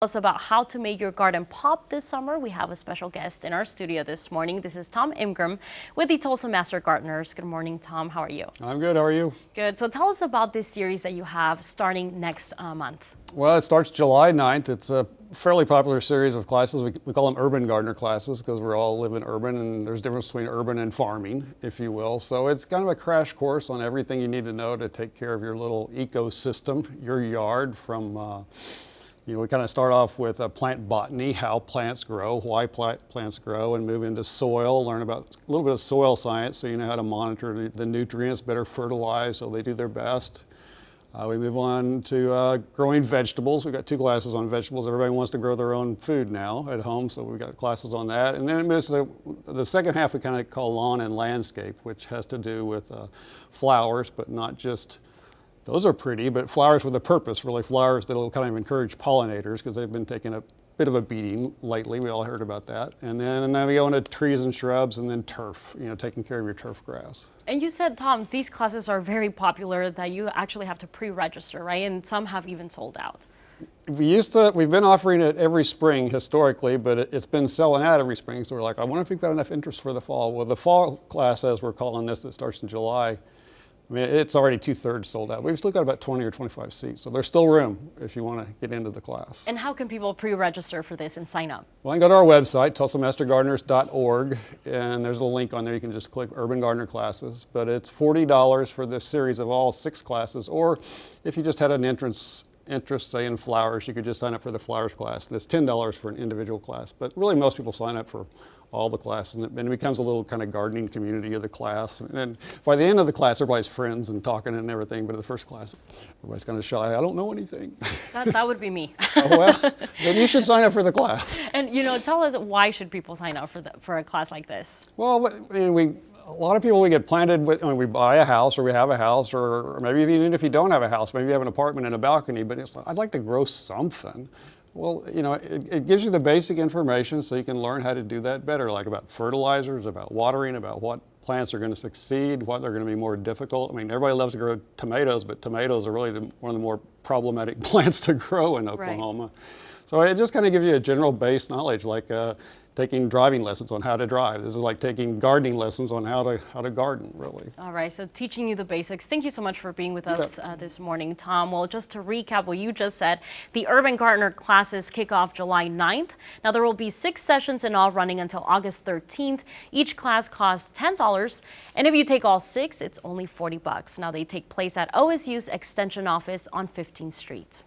Us about how to make your garden pop this summer. We have a special guest in our studio this morning. This is Tom Imgram with the Tulsa Master Gardeners. Good morning, Tom. How are you? I'm good. How are you? Good. So tell us about this series that you have starting next month. Well, it starts July 9th. It's a fairly popular series of classes. We call them urban gardener classes because we all live in urban, and there's a difference between urban and farming, if you will. So it's kind of a crash course on everything you need to know to take care of your little ecosystem, your yard from we kind of start off with plant botany, how plants grow, why plants grow, and move into soil, learn about a little bit of soil science so you know how to monitor the nutrients, better fertilize so they do their best. We move on to growing vegetables. We've got 2 classes on vegetables. Everybody wants to grow their own food now at home, so we've got classes on that. And then it moves to the second half we kind of call lawn and landscape, which has to do with flowers, but not just those are pretty, but flowers with a purpose, really flowers that will kind of encourage pollinators because they've been taking a bit of a beating lately. We all heard about that. And then we go into trees and shrubs and then turf, taking care of your turf grass. And you said, Tom, these classes are very popular that you actually have to pre-register, right? And some have even sold out. We've been offering it every spring historically, but it's been selling out every spring. So we're like, I wonder if we've got enough interest for the fall. Well, the fall class, as we're calling this, that starts in July, it's already 2/3 sold out. We've still got about 20 or 25 seats, so there's still room if you want to get into the class. And how can people pre-register for this and sign up? Well, you can go to our website, tulsamastergardeners.org, and there's a link on there. You can just click Urban Gardener Classes, but it's $40 for this series of all 6 classes, or if you just had an interest, say, in flowers, you could just sign up for the flowers class, and it's $10 for an individual class. But really, most people sign up for all the classes, and it becomes a little kind of gardening community of the class. And by the end of the class, everybody's friends and talking and everything, but at the first class, everybody's kind of shy. I don't know anything. That would be me. Oh, well, then you should sign up for the class. And, tell us, why should people sign up for a class like this? Well, a lot of people, we get planted with, we buy a house or we have a house, or maybe even if you don't have a house, maybe you have an apartment and a balcony, but it's like, I'd like to grow something. Well, it gives you the basic information so you can learn how to do that better, like about fertilizers, about watering, about what plants are going to succeed, what are going to be more difficult. Everybody loves to grow tomatoes, but tomatoes are really one of the more problematic plants to grow in Oklahoma. Right. So it just kind of gives you a general base knowledge, like taking driving lessons on how to drive. This is like taking gardening lessons on how to garden, really. All right, so teaching you the basics. Thank you so much for being with us this morning, Tom. Well, just to recap what you just said, the Urban Gardener classes kick off July 9th. Now, there will be 6 sessions in all running until August 13th. Each class costs $10, and if you take all 6, it's only $40. Now, they take place at OSU's Extension Office on 15th Street.